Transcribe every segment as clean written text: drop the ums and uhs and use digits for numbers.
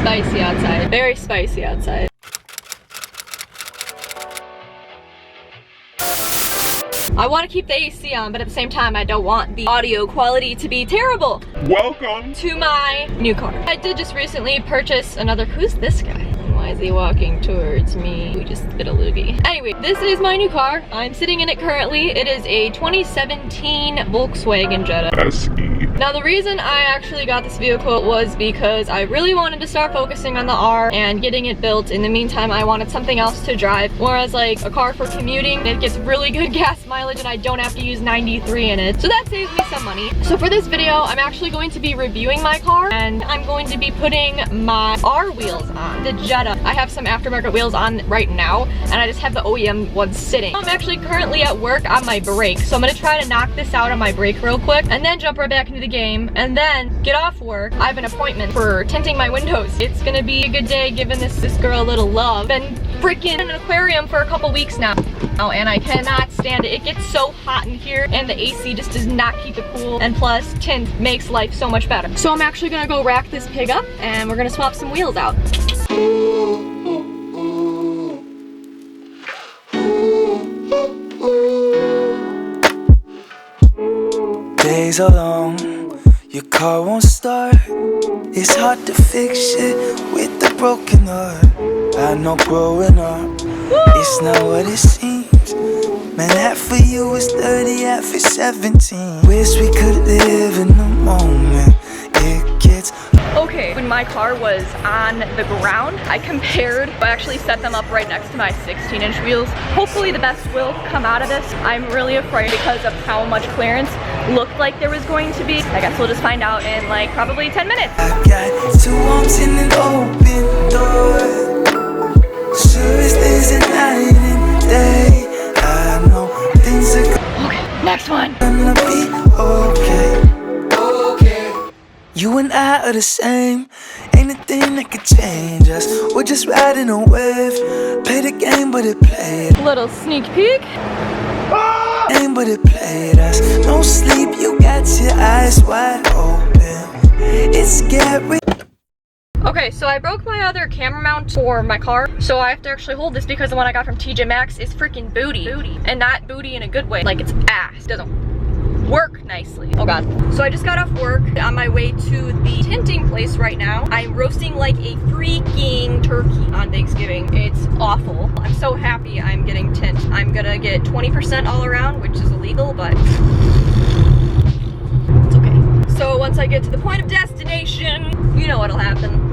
spicy outside. Very spicy outside. I want to keep the AC on, but at the same time, I don't want the audio quality to be terrible. Welcome to my new car. I did just recently purchase another, who's this guy? Why is he walking towards me? We just bit a loogie. Anyway, this is my new car. I'm sitting in it currently. It is a 2017 Volkswagen Jetta SE. Now the reason I actually got this vehicle was because I really wanted to start focusing on the R and getting it built. In the meantime, I wanted something else to drive. Whereas like a car for commuting, it gets really good gas mileage and I don't have to use 93 in it. So that saves me some money. So for this video, I'm actually going to be reviewing my car and I'm going to be putting my R wheels on, the Jetta. I have some aftermarket wheels on right now and I just have the OEM ones sitting. I'm actually currently at work on my break. So I'm gonna try to knock this out on my break real quick and then jump right back into the game and then get off work. I have an appointment for tinting my windows. It's gonna be a good day giving this girl a little love. Been freaking in an aquarium for a couple weeks now. And I cannot stand it. It gets so hot in here and the AC just does not keep it cool, and plus tint makes life so much better. So I'm actually gonna go rack this pig up and we're gonna swap some wheels out. Days are long, your car won't start. It's hard to fix shit with the broken heart. I know growing up, it's not what it seems. Man, half of you is 30, half is 17. Wish we could live in the moment. It gets okay, when my car was on the ground, I actually set them up right next to my 16-inch wheels. Hopefully the best will come out of this. I'm really afraid because of how much clearance looked like there was going to be. I guess we'll just find out in like probably 10 minutes. I got 2 arms in an open door. Sure as there's a night and day. I know things are okay, next one. gonna be okay. You and I are the same. Ain't a thing that could change us. We're just riding a wave. Play the game, but it played. Little sneak peek. Game, but it played us. No sleep, you got your eyes wide open. It's scary. Okay, so I broke my other camera mount for my car, so I have to actually hold this because the one I got from TJ Maxx is freaking booty. And not booty in a good way, like it's ass. It doesn't work nicely. Oh god. So I just got off work on my way to the tinting place right now. I'm roasting like a freaking turkey on Thanksgiving. It's awful. I'm so happy I'm getting tint. I'm gonna get 20% all around, which is illegal, but it's okay. So once I get to the point of destination, you know what'll happen.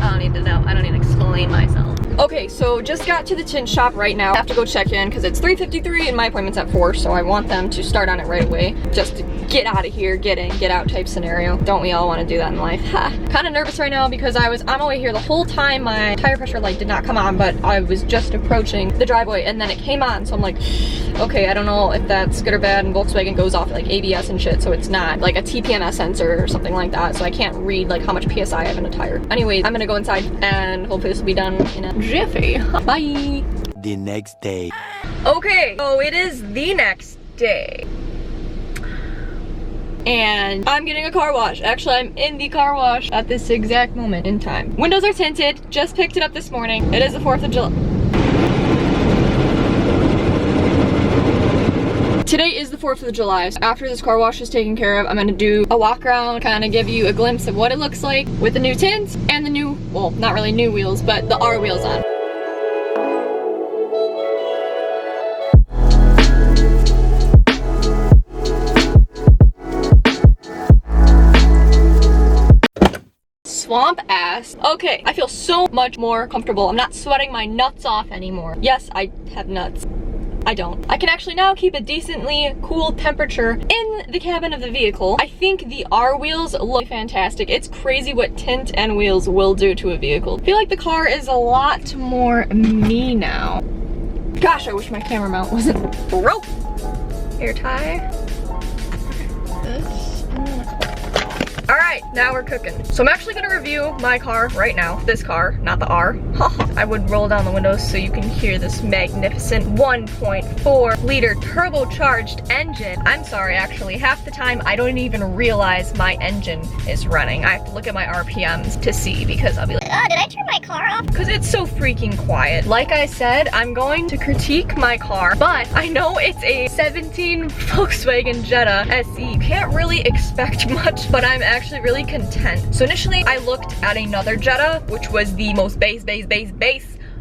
I don't need to know. I don't need to explain myself. Okay, so just got to the tint shop right now. I have to go check in because it's 3:53 and my appointment's at 4, so I want them to start on it right away. Just to get out of here, get in, get out type scenario. Don't we all want to do that in life? Kind of nervous right now because I was on my way here the whole time. My tire pressure light did not come on, but I was just approaching the driveway and then it came on. So I'm like, okay, I don't know if that's good or bad, and Volkswagen goes off like ABS and shit, so it's not like a TPMS sensor or something like that, so I can't read like how much PSI I have in a tire. Anyways, I'm gonna go inside and hopefully this will be done in a jiffy. Bye! The next day. Okay, so it is the next day. And I'm getting a car wash. Actually, I'm in the car wash at this exact moment in time. Windows are tinted, just picked it up this morning. It is the 4th of July. Today is the 4th of July. So after this car wash is taken care of, I'm gonna do a walk around, kind of give you a glimpse of what it looks like with the new tints and the new, well, not really new wheels, but the R wheels on. Swamp ass. Okay, I feel so much more comfortable. I'm not sweating my nuts off anymore. Yes, I have nuts. I don't. I can actually now keep a decently cool temperature in the cabin of the vehicle. I think the R wheels look fantastic. It's crazy what tint and wheels will do to a vehicle. I feel like the car is a lot more me now. Gosh, I wish my camera mount wasn't broke. Hair tie. This. All right, now we're cooking. So I'm actually gonna review my car right now. This car, not the R. I would roll down the windows so you can hear this magnificent 1.4 liter turbocharged engine. I'm sorry, actually, half the time I don't even realize my engine is running. I have to look at my RPMs to see because I'll be like, did I turn my car off? because it's so freaking quiet. Like I said, I'm going to critique my car, but I know it's a 17 Volkswagen Jetta SE. You can't really expect much, but I'm actually really content. So initially I looked at another Jetta, which was the most base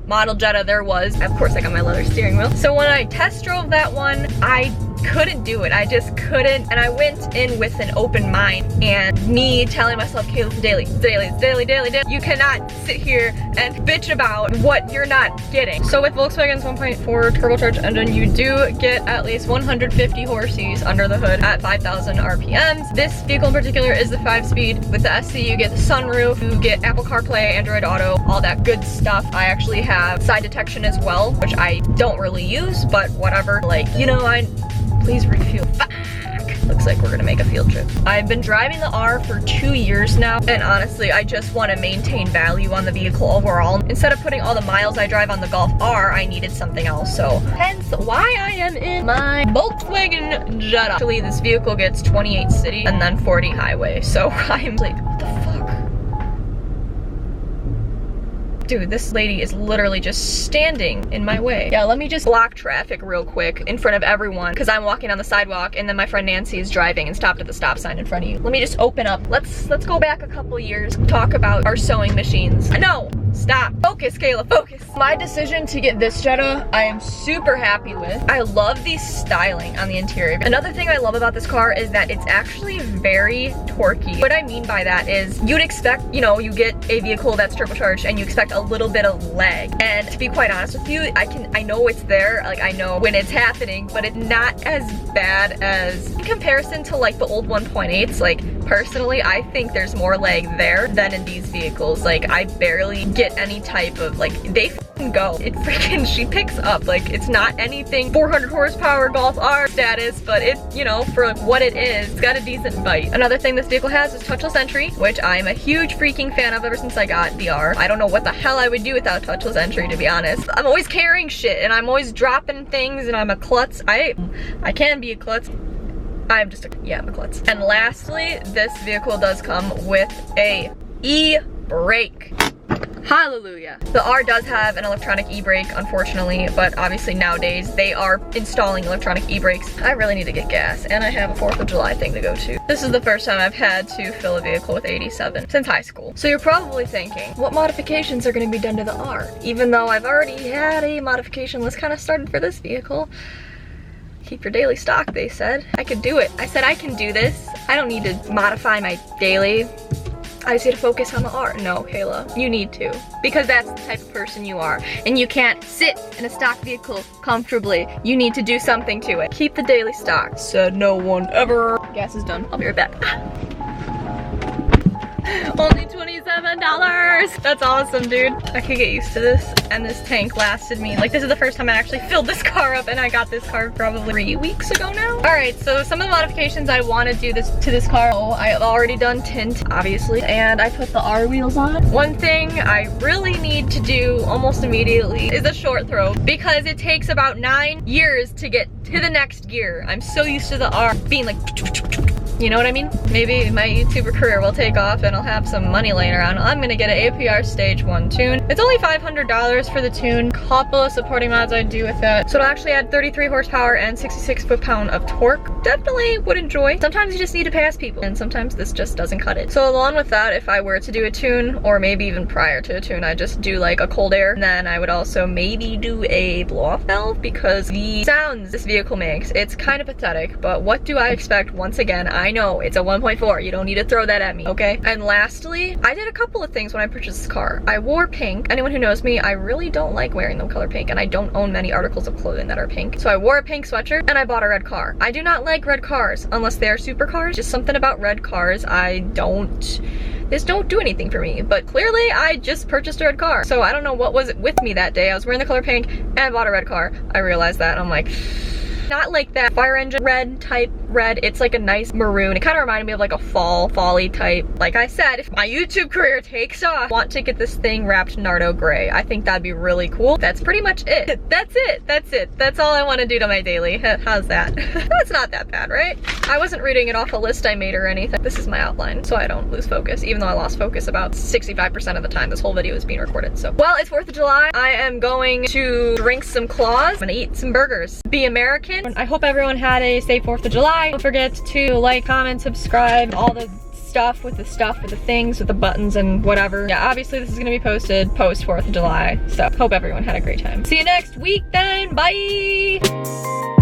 model Jetta there was. Of course I got my leather steering wheel. So when I test drove that one, I couldn't do it. I just couldn't. And I went in with an open mind and me telling myself, Kayla, it's daily. You cannot sit here and bitch about what you're not getting. So with Volkswagen's 1.4 turbocharged engine, you do get at least 150 horses under the hood at 5,000 RPMs. This vehicle in particular is the 5-speed. With the SC, you get the sunroof, you get Apple CarPlay, Android Auto, all that good stuff. I actually have side detection as well, which I don't really use, but whatever. Like, you know, please refuel. Fuck. Looks like we're gonna make a field trip. I've been driving the R for 2 years now, and honestly, I just want to maintain value on the vehicle overall. Instead of putting all the miles I drive on the Golf R, I needed something else. So hence why I am in my Volkswagen Jetta. Actually, this vehicle gets 28 city and then 40 highway. So I'm like, what the fuck? Dude, this lady is literally just standing in my way. Yeah, let me just block traffic real quick in front of everyone because I'm walking on the sidewalk and then my friend Nancy is driving and stopped at the stop sign in front of you. Let me just open up. Let's go back a couple years, talk about our sewing machines. No, stop. Focus, Kayla, focus. My decision to get this Jetta, I am super happy with. I love the styling on the interior. Another thing I love about this car is that it's actually very torquey. What I mean by that is you'd expect, you know, you get a vehicle that's turbocharged and you expect a little bit of lag. And to be quite honest with you, I know it's there, like I know when it's happening, but it's not as bad as in comparison to like the old 1.8s. Like personally, I think there's more lag there than in these vehicles. Like I barely get any type of like, they f***ing go. It freaking, she picks up. Like it's not anything 400 horsepower Golf R status, but it, you know, for like what it is, it's got a decent bite. Another thing this vehicle has is touchless entry, which I'm a huge freaking fan of ever since I got the R. I don't know what the hell I would do without touchless entry, to be honest. I'm always carrying shit and I'm always dropping things and I'm a klutz. I can be a klutz. I'm a klutz. And lastly, this vehicle does come with a e-brake. Hallelujah. The R does have an electronic e-brake, unfortunately, but obviously nowadays they are installing electronic e-brakes. I really need to get gas, and I have a 4th of July thing to go to. This is the first time I've had to fill a vehicle with 87 since high school. So you're probably thinking, what modifications are going to be done to the R? Even though I've already had a modification list kind of started for this vehicle. Keep your daily stock, they said. I could do it. I said I can do this. I don't need to modify my daily. I just need to focus on the R. No, Kayla, you need to. Because that's the type of person you are. And you can't sit in a stock vehicle comfortably. You need to do something to it. Keep the daily stock. Said no one ever. Gas is done. I'll be right back. Only $27. That's awesome, dude. I could get used to this. And this tank lasted me, like this is the first time I actually filled this car up, and I got this car probably 3 weeks ago now. All right, so some of the modifications I want to do to this car, I've already done tint, obviously, and I put the R wheels on. One thing I really need to do almost immediately is a short throw, because it takes about 9 years to get to the next gear. I'm so used to the R being like, you know what I mean? Maybe my YouTuber career will take off and I'll have some money laying around. I'm gonna get an APR Stage 1 tune. It's only $500 for the tune. Couple of supporting mods I do with that. So it'll actually add 33 horsepower and 66 foot-pound of torque. Definitely would enjoy. Sometimes you just need to pass people, and sometimes this just doesn't cut it. So along with that, if I were to do a tune, or maybe even prior to a tune, I just do like a cold air. And then I would also maybe do a blow-off valve, because the sounds this vehicle makes, it's kind of pathetic, but what do I expect? Once again, I know it's a 1.4. You don't need to throw that at me, okay? And lastly, I did a couple of things when I purchased this car. I wore pink. Anyone who knows me, I really don't like wearing the color pink, and I don't own many articles of clothing that are pink. So I wore a pink sweatshirt and I bought a red car. I do not like red cars unless they are supercars. Just something about red cars, this don't do anything for me. But clearly I just purchased a red car. So I don't know what was with me that day. I was wearing the color pink and I bought a red car. I realized that and I'm like, Not like that fire engine red type red. It's like a nice maroon. It kind of reminded me of like a fall-y type. Like I said, if my YouTube career takes off, I want to get this thing wrapped Nardo gray. I think that'd be really cool. That's pretty much it. That's it. That's it. That's all I want to do to my daily. How's that? That's not that bad, right? I wasn't reading it off a list I made or anything. This is my outline, so I don't lose focus, even though I lost focus about 65% of the time this whole video is being recorded. So, well, it's 4th of July. I am going to drink some claws. I'm gonna eat some burgers. Be American. I hope everyone had a safe 4th of July. Don't forget to like, comment, subscribe, all the stuff with the things, with the buttons and whatever. Yeah, obviously this is gonna be posted post 4th of July. So, hope everyone had a great time. See you next week then. Bye!